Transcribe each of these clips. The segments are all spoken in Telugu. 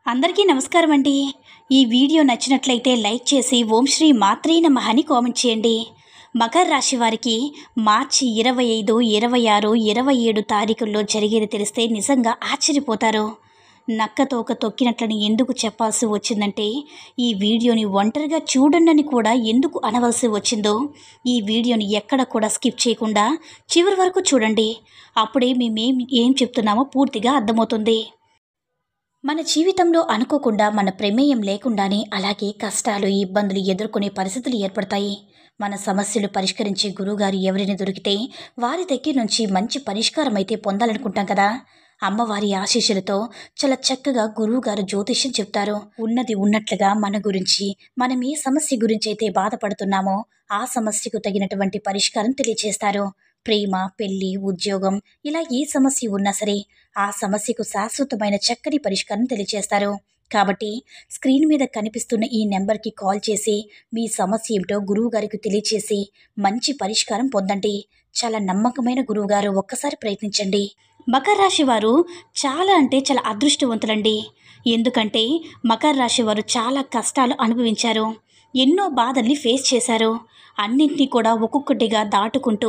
అందరికీ నమస్కారం అండి. ఈ వీడియో నచ్చినట్లయితే లైక్ చేసి ఓం శ్రీ మాత్రే నమః అని కామెంట్ చేయండి. మకర రాశి వారికి మార్చి 25, 26, 27 తారీఖుల్లో జరిగేది తెలిస్తే నిజంగా ఆశ్చర్యపోతారు. నక్కతోక తొక్కినట్లని ఎందుకు చెప్పాల్సి వచ్చిందంటే, ఈ వీడియోని ఒంటరిగా చూడండి కూడా ఎందుకు అనవలసి వచ్చిందో ఈ వీడియోని ఎక్కడ కూడా స్కిప్ చేయకుండా చివరి వరకు చూడండి. అప్పుడే ఏం చెప్తున్నామో పూర్తిగా అర్థమవుతుంది. మన జీవితంలో అనుకోకుండా మన ప్రమేయం లేకుండానే అలాగే కష్టాలు ఇబ్బందులు ఎదుర్కొనే పరిస్థితులు ఏర్పడతాయి. మన సమస్యలు పరిష్కరించే గురువుగారు ఎవరైనా దొరికితే వారి దగ్గర నుంచి మంచి పరిష్కారం అయితే పొందాలనుకుంటాం కదా. అమ్మవారి ఆశీస్సులతో చాలా చక్కగా గురువుగారు జ్యోతిష్యం చెప్తారు. ఉన్నది ఉన్నట్లుగా మన గురించి, మనం ఏ సమస్య గురించి అయితే బాధపడుతున్నామో ఆ సమస్యకు తగినటువంటి పరిష్కారం తెలియజేస్తారు. ప్రేమ, పెళ్లి, ఉద్యోగం ఇలా ఏ సమస్య ఉన్నా సరే ఆ సమస్యకు శాశ్వతమైన చక్కని పరిష్కారం తెలియజేస్తారు. కాబట్టి స్క్రీన్ మీద కనిపిస్తున్న ఈ నెంబర్కి కాల్ చేసి మీ సమస్య ఏమిటో గురువుగారికి తెలియచేసి మంచి పరిష్కారం పొందండి. చాలా నమ్మకమైన గురువుగారు, ఒక్కసారి ప్రయత్నించండి. మకర రాశి వారు చాలా చాలా అదృష్టవంతులండి. ఎందుకంటే మకర రాశి వారు చాలా కష్టాలు అనుభవించారు, ఎన్నో బాధల్ని ఫేస్ చేశారు. అన్నింటినీ కూడా ఒక్కొక్కటిగా దాటుకుంటూ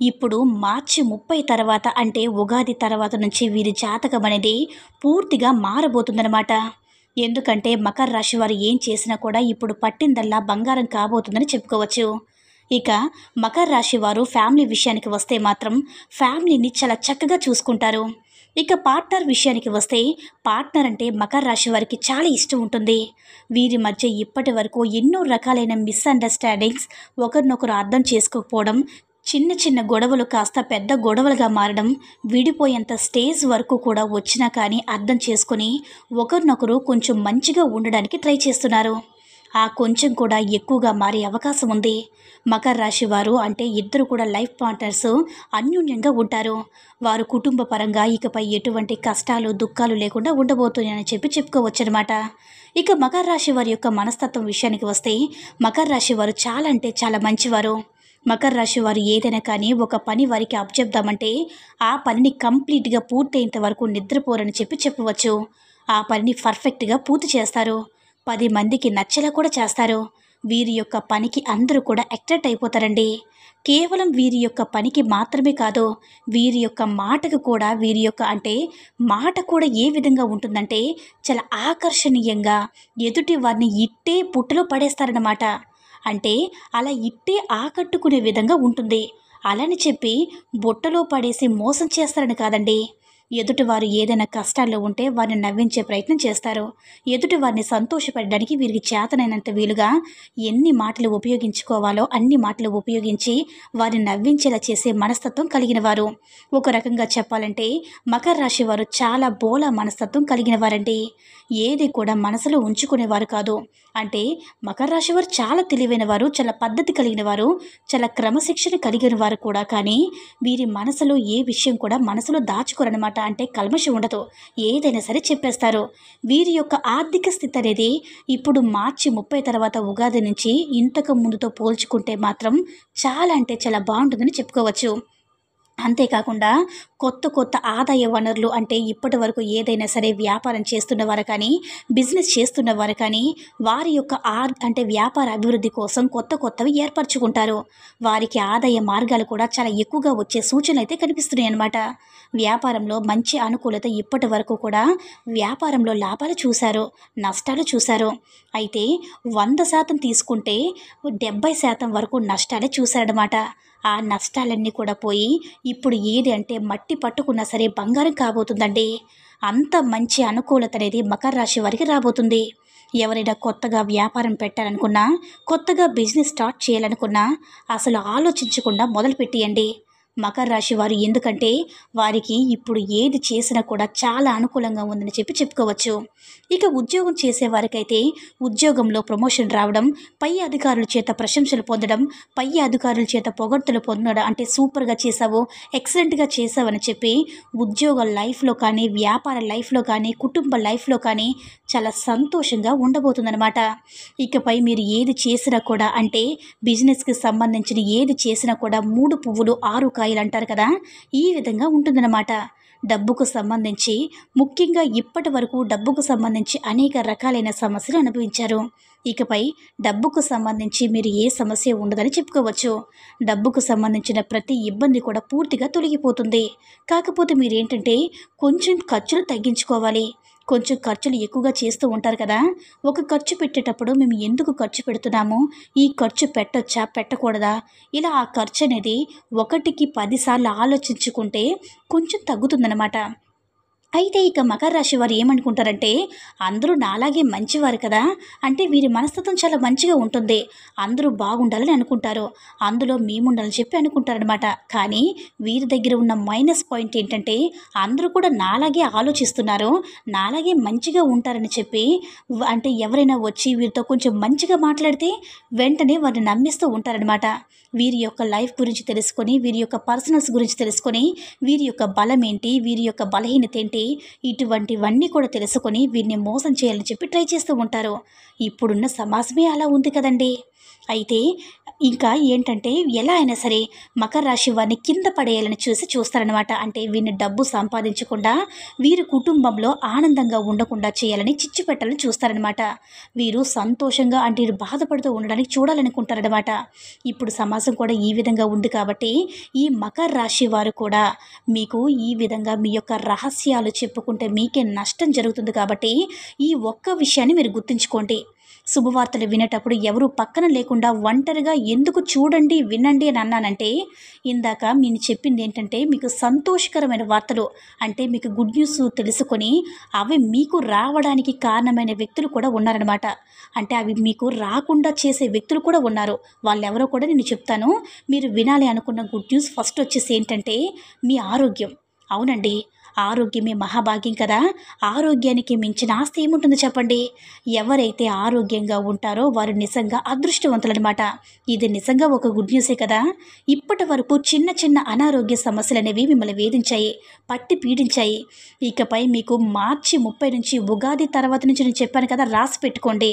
ఇప్పుడు మార్చి 30 తర్వాత అంటే ఉగాది తర్వాత నుంచి వీరి జాతకం అనేది పూర్తిగా మారబోతుందన్నమాట. ఎందుకంటే మకర రాశి వారు ఏం చేసినా కూడా ఇప్పుడు పట్టిందల్లా బంగారం కాబోతుందని చెప్పుకోవచ్చు. ఇక మకర రాశి వారు ఫ్యామిలీ విషయానికి వస్తే మాత్రం ఫ్యామిలీని చాలా చక్కగా చూసుకుంటారు. ఇక పార్ట్నర్ విషయానికి వస్తే పార్ట్నర్ అంటే మకర రాశి వారికి చాలా ఇష్టం ఉంటుంది. వీరి మధ్య ఇప్పటి వరకు ఎన్నో రకాలైన మిస్అండర్స్టాండింగ్స్, ఒకరినొకరు అర్థం చేసుకోకపోవడం, చిన్న చిన్న గొడవలు కాస్త పెద్ద గొడవలుగా మారడం, విడిపోయేంత స్టేజ్ వరకు కూడా వచ్చినా కానీ అర్థం చేసుకొని ఒకరినొకరు కొంచెం మంచిగా ఉండడానికి ట్రై చేస్తున్నారు. ఆ కొంచెం కూడా ఎక్కువగా మారే అవకాశం ఉంది. మకర రాశి వారు అంటే ఇద్దరు కూడా లైఫ్ పార్ట్నర్స్ అన్యోన్యంగా ఉంటారు. వారు కుటుంబ పరంగా ఇకపై ఎటువంటి కష్టాలు దుఃఖాలు లేకుండా ఉండబోతున్నాయని చెప్పుకోవచ్చు అనమాట. ఇక మకర రాశి వారి యొక్క మనస్తత్వం విషయానికి వస్తే మకర రాశి వారు చాలా మంచివారు. మకర రాశి వారు ఏదైనా కానీ ఒక పని వారికి అప్పచెప్దామంటే ఆ పనిని కంప్లీట్గా పూర్తయ్యేంత వరకు నిద్రపోరని చెప్పవచ్చు. ఆ పనిని పర్ఫెక్ట్గా పూర్తి చేస్తారు. 10 మందికి నచ్చేలా కూడా చేస్తారు. వీరి యొక్క పనికి అందరూ కూడా అట్రాక్ట్ అయిపోతారండి. కేవలం వీరి యొక్క పనికి మాత్రమే కాదు, వీరి యొక్క మాటకు కూడా మాట కూడా ఏ విధంగా ఉంటుందంటే చాలా ఆకర్షణీయంగా ఎదుటి వారిని ఇట్టే పుట్టలో పడేస్తారన్నమాట. అంటే అలా ఇట్టే ఆకట్టుకునే విధంగా ఉంటుంది. అలాని చెప్పి బుట్టలో పడేసి మోసం చేస్తారని కాదండి. ఎదుటివారు ఏదైనా కష్టాల్లో ఉంటే వారిని నవ్వించే ప్రయత్నం చేస్తారు. ఎదుటి వారిని సంతోషపెట్టడానికి వీరికి చేతనైనంత వీలుగా ఎన్ని మాటలు ఉపయోగించుకోవాలో అన్ని మాటలు ఉపయోగించి వారిని నవ్వించేలా చేసే మనస్తత్వం కలిగిన వారు. ఒక రకంగా చెప్పాలంటే మకర రాశి వారు చాలా బోలా మనస్తత్వం కలిగిన వారండి. ఏది కూడా మనసులో ఉంచుకునేవారు కాదు. అంటే మకర రాశి వారు చాలా తెలివైన వారు, చాలా పద్ధతి కలిగిన వారు, చాలా క్రమశిక్షణ కలిగిన వారు కూడా. కానీ వీరి మనసులో ఏ విషయం కూడా మనసులో దాచుకోరనమాట. అంటే కల్మషం ఉండదు, ఏదైనా సరే చెప్పేస్తారు. వీరి యొక్క ఆర్థిక స్థితి అనేది ఇప్పుడు మార్చి 30 తర్వాత ఉగాది నుంచి ఇంతకు ముందుతో పోల్చుకుంటే మాత్రం చాలా బాగుంటుందని చెప్పుకోవచ్చు. అంతేకాకుండా కొత్త ఆదాయ వనరులు అంటే ఇప్పటి వరకు ఏదైనా సరే వ్యాపారం చేస్తున్నవారు కానీ, బిజినెస్ చేస్తున్నవారు కానీ వారి యొక్క వ్యాపార అభివృద్ధి కోసం కొత్తవి ఏర్పరచుకుంటారు. వారికి ఆదాయ మార్గాలు కూడా చాలా ఎక్కువగా వచ్చే సూచనలు అయితే కనిపిస్తున్నాయి అన్నమాట. వ్యాపారంలో మంచి అనుకూలత ఇప్పటి వరకు కూడా వ్యాపారంలో లాభాలు చూశారు, నష్టాలు చూశారు. అయితే 100% తీసుకుంటే 70% వరకు నష్టాలే చూశారన్నమాట. ఆ నష్టాలన్నీ కూడా పోయి ఇప్పుడు ఏది అంటే మట్టి పట్టుకున్నా సరే బంగారం కాబోతుందండి. అంత మంచి అనుకూలత అనేది మకర రాశి వారికి రాబోతుంది. ఎవరైనా కొత్తగా వ్యాపారం పెట్టాలనుకున్నా, కొత్తగా బిజినెస్ స్టార్ట్ చేయాలనుకున్నా అసలు ఆలోచించకుండా మొదలుపెట్టియండి మకర రాశి వారు. ఎందుకంటే వారికి ఇప్పుడు ఏది చేసినా కూడా చాలా అనుకూలంగా ఉందని చెప్పుకోవచ్చు. ఇక ఉద్యోగం చేసే వారికైతే ఉద్యోగంలో ప్రమోషన్ రావడం, పై అధికారుల చేత ప్రశంసలు పొందడం, పై అధికారుల చేత పొగడ్తలు పొందడం, అంటే సూపర్గా చేసావు, ఎక్సలెంట్గా చేసావని చెప్పి ఉద్యోగ లైఫ్లో కానీ, వ్యాపార లైఫ్లో కానీ, కుటుంబ లైఫ్లో కానీ చాలా సంతోషంగా ఉండబోతుందన్నమాట. ఇకపై మీరు ఏది చేసినా కూడా అంటే బిజినెస్కి సంబంధించిన ఏది చేసినా కూడా 3 పువ్వులు 6 కాయలు అంటారు కదా, ఈ విధంగా ఉంటుందన్నమాట. డబ్బుకు సంబంధించి ముఖ్యంగా ఇప్పటి వరకు డబ్బుకు సంబంధించి అనేక రకాలైన సమస్యలు అనుభవించారు. ఇకపై డబ్బుకు సంబంధించి మీరు ఏ సమస్య ఉండదని చెప్పుకోవచ్చు. డబ్బుకు సంబంధించిన ప్రతి ఇబ్బంది కూడా పూర్తిగా తొలగిపోతుంది. కాకపోతే మీరేంటంటే కొంచెం ఖర్చులు తగ్గించుకోవాలి. కొంచెం ఖర్చులు ఎక్కువగా చేస్తూ ఉంటారు కదా, ఒక ఖర్చు పెట్టేటప్పుడు మేము ఎందుకు ఖర్చు పెడుతున్నాము, ఈ ఖర్చు పెట్టొచ్చా పెట్టకూడదా, ఇలా ఆ ఖర్చు అనేది 1కి 10 సార్లు ఆలోచించుకుంటే కొంచెం తగ్గుతుందన్నమాట. అయితే ఇక మకర రాశి వారు ఏమనుకుంటారంటే, అందరూ నాలాగే మంచివారు కదా, అంటే వీరి మనస్తత్వం చాలా మంచిగా ఉంటుంది, అందరూ బాగుండాలని అనుకుంటారు, అందులో మేముండాలని చెప్పి అనుకుంటారనమాట. కానీ వీరి దగ్గర ఉన్న మైనస్ పాయింట్ ఏంటంటే, అందరూ కూడా నాలాగే ఆలోచిస్తున్నారు, నాలాగే మంచిగా ఉంటారని చెప్పి అంటే ఎవరైనా వచ్చి వీరితో కొంచెం మంచిగా మాట్లాడితే వెంటనే వారిని నమ్మేస్తూ ఉంటారనమాట. వీరి యొక్క లైఫ్ గురించి తెలుసుకొని, వీరి యొక్క పర్సనల్స్ గురించి తెలుసుకొని, వీరి యొక్క బలం ఏంటి, వీరి యొక్క బలహీనత ఏంటి, ఇటువంటివన్నీ కూడా తెలుసుకొని వీరిని మోసం చేయాలని చెప్పి ట్రై చేస్తూ ఉంటారు. ఇప్పుడున్న సమాజమే అలా ఉంది కదండి. అయితే ఇంకా ఏంటంటే ఎలా అయినా సరే మకర రాశి వారిని కింద పడేయాలని చూస్తారనమాట. అంటే వీరిని డబ్బు సంపాదించకుండా, వీరి కుటుంబంలో ఆనందంగా ఉండకుండా చేయాలని, చిచ్చు పెట్టాలని చూస్తారనమాట. వీరు సంతోషంగా అంటే వీరు బాధపడుతూ ఉండడానికి చూడాలనుకుంటారనమాట. ఇప్పుడు సమాజం కూడా ఈ విధంగా ఉంది కాబట్టి ఈ మకర రాశి వారు కూడా మీకు ఈ విధంగా మీ యొక్క రహస్యాలు చెప్పుకుంటే మీకే నష్టం జరుగుతుంది. కాబట్టి ఈ ఒక్క విషయాన్ని మీరు గుర్తుంచుకోండి. శుభవార్తలు వినేటప్పుడు ఎవరు పక్కన లేకుండా ఒంటరిగా ఎందుకు చూడండి వినండి అని అన్నానంటే, ఇందాక నేను చెప్పింది ఏంటంటే మీకు సంతోషకరమైన వార్తలు, అంటే మీకు గుడ్ న్యూస్ తెలుసుకొని అవి మీకు రావడానికి కారణమైన వ్యక్తులు కూడా ఉన్నారనమాట. అంటే అవి మీకు రాకుండా చేసే వ్యక్తులు కూడా ఉన్నారు. వాళ్ళెవరో కూడా నేను చెప్తాను. మీరు వినాలి అనుకున్న గుడ్ న్యూస్ ఫస్ట్ వచ్చేసి ఏంటంటే మీ ఆరోగ్యం. అవునండి, ఆరోగ్యమే మహాభాగ్యం కదా. ఆరోగ్యానికి మించిన ఆస్తి ఏముంటుంది చెప్పండి. ఎవరైతే ఆరోగ్యంగా ఉంటారో వారు నిజంగా అదృష్టవంతులనమాట. ఇది నిజంగా ఒక గుడ్ న్యూసే కదా. ఇప్పటి వరకు చిన్న చిన్న అనారోగ్య సమస్యలు అనేవి మిమ్మల్ని వేధించాయి, పట్టి పీడించాయి. ఇకపై మీకు మార్చి 30 నుంచి, ఉగాది తర్వాత నుంచి నేను చెప్పాను కదా, రాసి పెట్టుకోండి.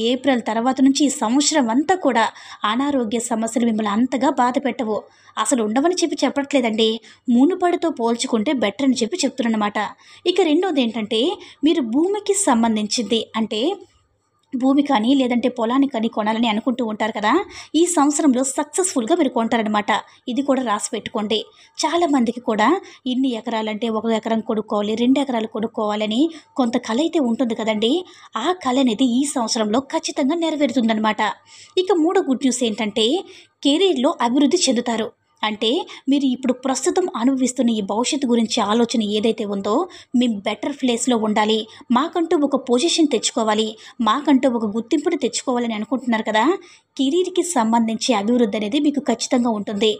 ఏప్రిల్ తర్వాత నుంచి ఈ సంవత్సరం అంతా కూడా అనారోగ్య సమస్యలు మిమ్మల్ని అంతగా బాధ పెట్టవు. అసలు ఉండవని చెప్పట్లేదండి, మునుపడితో పోల్చుకుంటే బెటర్ అని చెప్తున్నానమాట. ఇక రెండోది ఏంటంటే, మీరు భూమికి సంబంధించింది అంటే భూమి కానీ లేదంటే పొలాన్ని కానీ కొనాలని అనుకుంటూ ఉంటారు కదా, ఈ సంవత్సరంలో సక్సెస్ఫుల్గా మీరు కొంటారనమాట. ఇది కూడా రాసి పెట్టుకోండి. చాలామందికి కూడా ఇన్ని ఎకరాలంటే 1 ఎకరం కొనుక్కోవాలి, 2 ఎకరాలు కొనుక్కోవాలని కొంత కళ అయితే ఉంటుంది కదండి. ఆ కళ అనేది ఈ సంవత్సరంలో ఖచ్చితంగా నెరవేరుతుందనమాట. ఇక మూడో గుడ్ న్యూస్ ఏంటంటే, కెరీర్లో అభివృద్ధి చెందుతారు. అంటే మీరు ఇప్పుడు ప్రస్తుతం అనుభవిస్తున్న ఈ భవిష్యత్తు గురించి ఆలోచన ఏదైతే ఉందో, మేము బెటర్ ప్లేస్లో ఉండాలి, మాకంటూ ఒక పొజిషన్ తెచ్చుకోవాలి, మాకంటూ ఒక గుర్తింపుని తెచ్చుకోవాలని అనుకుంటున్నారు కదా, కెరీర్కి సంబంధించి అభివృద్ధి అనేది మీకు ఖచ్చితంగా ఉంటుంది.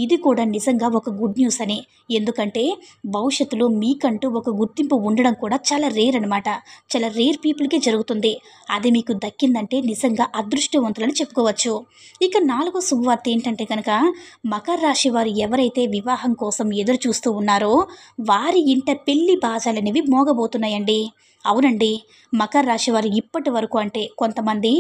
ఇది కూడా నిజంగా ఒక గుడ్ న్యూస్ అని. ఎందుకంటే భవిష్యత్తులో మీకంటూ ఒక గుర్తింపు ఉండడం కూడా చాలా రేర్ అనమాట. చాలా రేర్ పీపుల్కే జరుగుతుంది. అది మీకు దక్కిందంటే నిజంగా అదృష్టవంతులని చెప్పుకోవచ్చు. ఇక 4వ శుభవార్త ఏంటంటే కనుక, మకర రాశి వారు ఎవరైతే వివాహం కోసం ఎదురు చూస్తూ ఉన్నారో వారి ఇంట పెళ్లి బాజాలనేవి మోగబోతున్నాయండి. అవునండి, మకర రాశి వారు ఇప్పటి వరకు అంటే కొంతమంది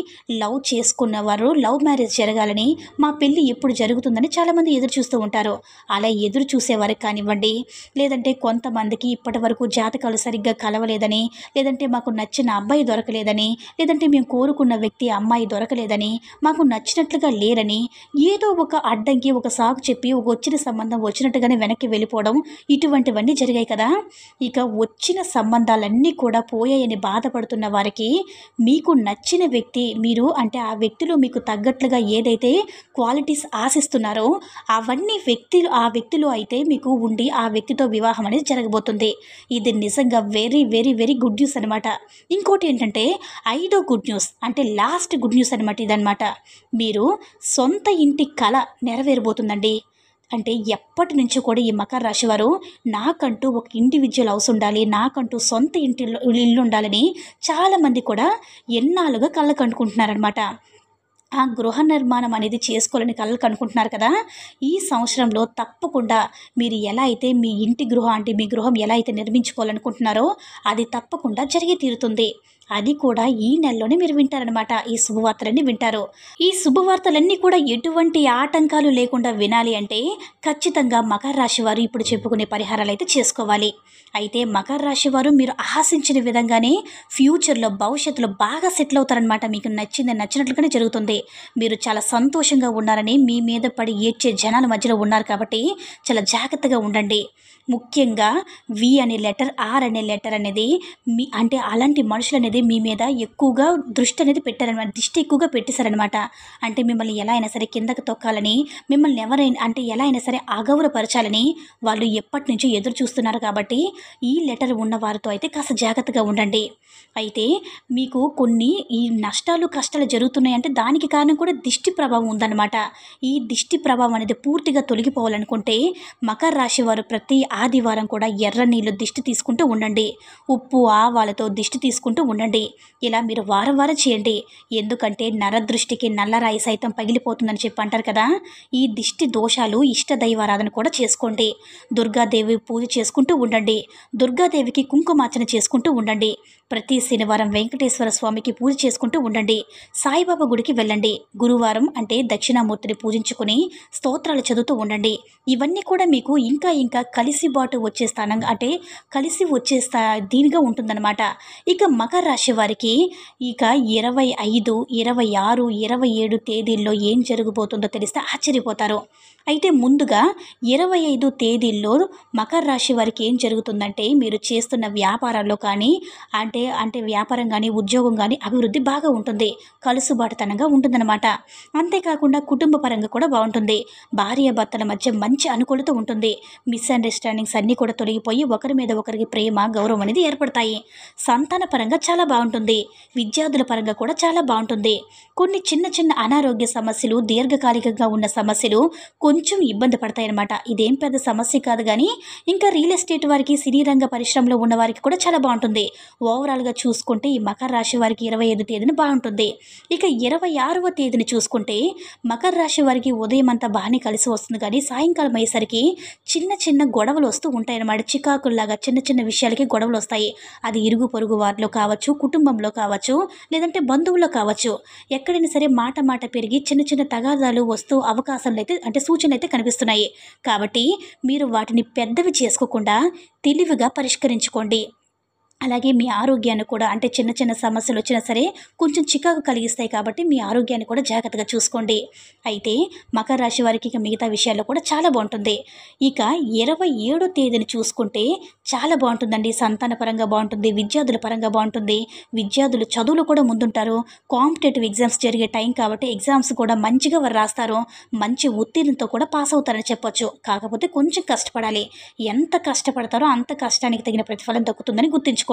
లవ్ చేసుకున్నవారు లవ్ మ్యారేజ్ జరగాలని, మా పెళ్ళి ఎప్పుడు జరుగుతుందని చాలామంది ఎదురు చూస్తూ ఉంటారు. అలా ఎదురు చూసేవారికి కానివ్వండి, లేదంటే కొంతమందికి ఇప్పటి వరకు జాతకాలు సరిగ్గా కలవలేదని, లేదంటే మాకు నచ్చిన అబ్బాయి దొరకలేదని, లేదంటే మేము కోరుకున్న వ్యక్తి అమ్మాయి దొరకలేదని, మాకు నచ్చినట్లుగా లేరని, ఏదో ఒక అడ్డంకి ఒక సాకు చెప్పి ఒక వచ్చిన సంబంధం వచ్చినట్టుగానే వెనక్కి వెళ్ళిపోవడం, ఇటువంటివన్నీ జరిగాయి కదా. ఇక వచ్చిన సంబంధాలన్నీ కూడా పోయాయని బాధపడుతున్న వారికి మీకు నచ్చిన వ్యక్తి, మీరు అంటే ఆ వ్యక్తిలో మీకు తగ్గట్లుగా ఏదైతే క్వాలిటీస్ ఆశిస్తున్నారో అవన్నీ ఆ వ్యక్తిలో అయితే మీకు ఉండి ఆ వ్యక్తితో వివాహం అనేది జరగబోతుంది. ఇది నిజంగా very very very good news అనమాట. ఇంకోటి ఏంటంటే 5వ గుడ్ న్యూస్ అంటే లాస్ట్ గుడ్ న్యూస్ అనమాట ఇదనమాట. మీరు సొంత ఇంటి కల నెరవేరబోతుందండి. అంటే ఎప్పటి నుంచో కూడా ఈ మకర రాశి వారు నాకంటూ ఒక ఇండివిజువల్ హౌస్ ఉండాలి, నాకంటూ సొంత ఇల్లు ఉండాలని చాలామంది కూడా ఎన్నాళ్ళుగా కళ్ళకు కంటుకుంటున్నారనమాట. ఆ గృహ నిర్మాణం అనేది చేసుకోవాలని కలలు కనుకుంటున్నారు కదా. ఈ సంవత్సరంలో తప్పకుండా మీరు ఎలా అయితే మీ ఇంటి గృహం అంటే మీ గృహం ఎలా అయితే నిర్మించుకోవాలనుకుంటున్నారో అది తప్పకుండా జరిగి తీరుతుంది. అది కూడా ఈ నెలలోనే మీరు వింటారనమాట. ఈ శుభవార్తలన్నీ వింటారు. ఈ శుభవార్తలన్నీ కూడా ఎటువంటి ఆటంకాలు లేకుండా వినాలి అంటే ఖచ్చితంగా మకర రాశి వారు ఇప్పుడు చెప్పుకునే పరిహారాలైతే చేసుకోవాలి. అయితే మకర రాశి వారు మీరు ఆశించిన విధంగానే ఫ్యూచర్‌లో భవిష్యత్తులో బాగా సెటిల్ అవుతారనమాట. మీకు నచ్చింది నచ్చినట్లుగానే జరుగుతుంది. మీరు చాలా సంతోషంగా ఉన్నారని మీ మీద పడి ఏడ్చే జనాల మధ్యలో ఉన్నారు కాబట్టి చాలా జాగ్రత్తగా ఉండండి. ముఖ్యంగా వి అనే లెటర్, ఆర్ అనే లెటర్ అనేది అంటే అలాంటి మనుషులనేది మీ మీద ఎక్కువగా దృష్టి అనేది పెట్టారనమాట. దిష్టి ఎక్కువగా పెట్టేశారనమాట. అంటే మిమ్మల్ని ఎలా అయినా సరే కిందకి తొక్కాలని, మిమ్మల్ని ఎవరైనా అంటే ఎలా అయినా సరే అగౌరవపరచాలని వాళ్ళు ఎప్పటినుంచో ఎదురు చూస్తున్నారు కాబట్టి ఈ లెటర్ ఉన్న వారితో అయితే కాస్త జాగ్రత్తగా ఉండండి. అయితే మీకు కొన్ని ఈ నష్టాలు, కష్టాలు జరుగుతున్నాయంటే దానికి కారణం కూడా దిష్టి ప్రభావం ఉందన్నమాట. ఈ దిష్టి ప్రభావం అనేది పూర్తిగా తొలగిపోవాలనుకుంటే మకర రాశి వారు ప్రతి ఆదివారం కూడా ఎర్ర నీళ్ళు దిష్టి తీసుకుంటూ ఉండండి. ఉప్పు, ఆవాలతో దిష్టి తీసుకుంటూ ఉండండి. ఇలా మీరు వారం వారం చేయండి. ఎందుకంటే నరదృష్టికి నల్లరాయి సైతం పగిలిపోతుందని చెప్పి అంటారు కదా. ఈ దిష్టి దోషాలు ఇష్ట దైవారాధన కూడా చేసుకోండి. దుర్గాదేవి పూజ చేసుకుంటూ ఉండండి. దుర్గాదేవికి కుంకుమార్చన చేసుకుంటూ ఉండండి. ప్రతి శనివారం వెంకటేశ్వర స్వామికి పూజ చేసుకుంటూ ఉండండి. సాయిబాబా గుడికి వెళ్ళండి. గురువారం అంటే దక్షిణామూర్తిని పూజించుకొని స్తోత్రాలు చదువుతూ ఉండండి. ఇవన్నీ కూడా మీకు ఇంకా ఇంకా కలిసిబాటు వచ్చే స్థానంగా అంటే కలిసి వచ్చే దీనిగా ఉంటుందన్నమాట. ఇక మకర రాశి వారికి ఇక 25, 26, 27 తేదీల్లో ఏం జరగబోతుందో తెలిస్తే ఆశ్చర్యపోతారు. అయితే ముందుగా 25 తేదీల్లో మకర రాశి వారికి ఏం జరుగుతుందంటే మీరు చేస్తున్న వ్యాపారాల్లో కానీ అంటే వ్యాపారం కానీ ఉద్యోగం కానీ అభివృద్ధి బాగా ఉంటుంది. కలుసుబాటుతనంగా ఉంటుందన్నమాట. అంతేకాకుండా కుటుంబ పరంగా కూడా బాగుంటుంది. భార్యాభర్తల మధ్య మంచి అనుకూలత ఉంటుంది. మిస్అండర్స్టాండింగ్స్ అన్నీ కూడా తొలగిపోయి ఒకరి మీద ఒకరికి ప్రేమ, గౌరవం అనేది ఏర్పడతాయి. సంతాన పరంగా చాలా బాగుంటుంది. విద్యార్థుల పరంగా కూడా చాలా బాగుంటుంది. కొన్ని చిన్న చిన్న అనారోగ్య సమస్యలు, దీర్ఘకాలికంగా ఉన్న సమస్యలు కొంచెం ఇబ్బంది పడతాయన్నమాట. ఇదేం పెద్ద సమస్య కాదు కానీ ఇంకా రియల్ ఎస్టేట్ వారికి, సినీ రంగ పరిశ్రమలో ఉన్న వారికి కూడా చాలా బాగుంటుంది. ఓవరాల్గా చూసుకుంటే ఈ మకర రాశి వారికి 25 తేదీన బాగుంటుంది. ఇక 26వ తేదీని చూసుకుంటే మకర రాశి వారికి ఉదయం అంతా బాగానే కలిసి వస్తుంది కానీ సాయంకాలం అయ్యేసరికి చిన్న చిన్న గొడవలు వస్తూ ఉంటాయన్నమాట. చికాకుల్లాగా చిన్న చిన్న విషయాలకి గొడవలు వస్తాయి. అది ఇరుగు పొరుగు వారిలో కావచ్చు, కుటుంబంలో కావచ్చు, లేదంటే బంధువుల్లో కావచ్చు. ఎక్కడైనా సరే మాట మాట పెరిగి చిన్న చిన్న తగాదాలు వస్తూ అవకాశాలు అయితే అంటే సూచనలు అయితే కనిపిస్తున్నాయి. కాబట్టి మీరు వాటిని పెద్దవి చేసుకోకుండా తెలివిగా పరిష్కరించుకోండి. అలాగే మీ ఆరోగ్యాన్ని కూడా అంటే చిన్న చిన్న సమస్యలు వచ్చినా సరే కొంచెం చికాకు కలిగిస్తాయి కాబట్టి మీ ఆరోగ్యాన్ని కూడా జాగ్రత్తగా చూసుకోండి. అయితే మకర రాశి వారికి ఇక మిగతా విషయాల్లో కూడా చాలా బాగుంటుంది. ఇక 27వ తేదీని చూసుకుంటే చాలా బాగుంటుందండి. సంతాన పరంగా బాగుంటుంది. విద్యార్థుల పరంగా బాగుంటుంది. విద్యార్థులు చదువులు కూడా ముందుంటారు. కాంపిటేటివ్ ఎగ్జామ్స్ జరిగే టైం కాబట్టి ఎగ్జామ్స్ కూడా మంచిగా వారు రాస్తారు. మంచి ఉత్తీర్ణతో కూడా పాస్ అవుతారని చెప్పొచ్చు. కాకపోతే కొంచెం కష్టపడాలి. ఎంత కష్టపడతారో అంత కష్టానికి తగిన ప్రతిఫలం దక్కుతుందని గుర్తుంచుకోండి.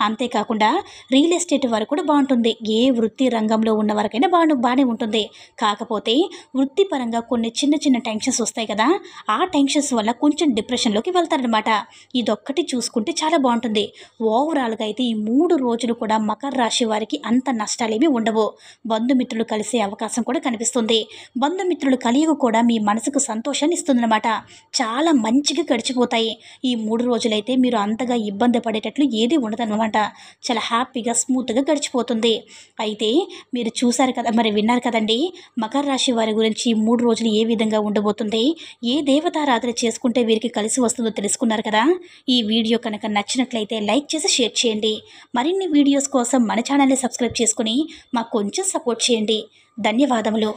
అంతేకాకుండా రియల్ ఎస్టేట్ వారు కూడా బాగుంటుంది. ఏ వృత్తి రంగంలో ఉన్న వారికైనా బాగానే ఉంటుంది. కాకపోతే వృత్తిపరంగా కొన్ని చిన్న చిన్న టెన్షన్స్ వస్తాయి కదా. ఆ టెన్షన్స్ వల్ల కొంచెం డిప్రెషన్లోకి వెళ్తారనమాట. ఇదొక్కటి చూసుకుంటే చాలా బాగుంటుంది. ఓవరాల్గా అయితే ఈ 3 రోజులు కూడా మకర రాశి వారికి అంత నష్టాలేమీ ఉండవు. బంధుమిత్రులు కలిసే అవకాశం కూడా కనిపిస్తుంది. బంధుమిత్రులు కలియక కూడా మీ మనసుకు సంతోషాన్ని ఇస్తుందన్నమాట. చాలా మంచిగా గడిచిపోతాయి. ఈ 3 రోజులైతే మీరు అంతగా ఇబ్బంది పడేటట్లు ఏది ఉండదన్నమాట. చాలా హ్యాపీగా స్మూత్గా గడిచిపోతుంది. అయితే మీరు చూశారు కదా, మరి విన్నారు కదండి మకర రాశి వారి గురించి 3 రోజులు ఏ విధంగా ఉండబోతుంది, ఏ దేవతారాధన చేసుకుంటే వీరికి కలిసి వస్తుందో తెలుసుకున్నారు కదా. ఈ వీడియో కనుక నచ్చినట్లయితే లైక్ చేసి షేర్ చేయండి. మరిన్ని వీడియోస్ కోసం మన ఛానల్ని సబ్స్క్రైబ్ చేసుకుని మాకు కొంచెం సపోర్ట్ చేయండి. ధన్యవాదములు.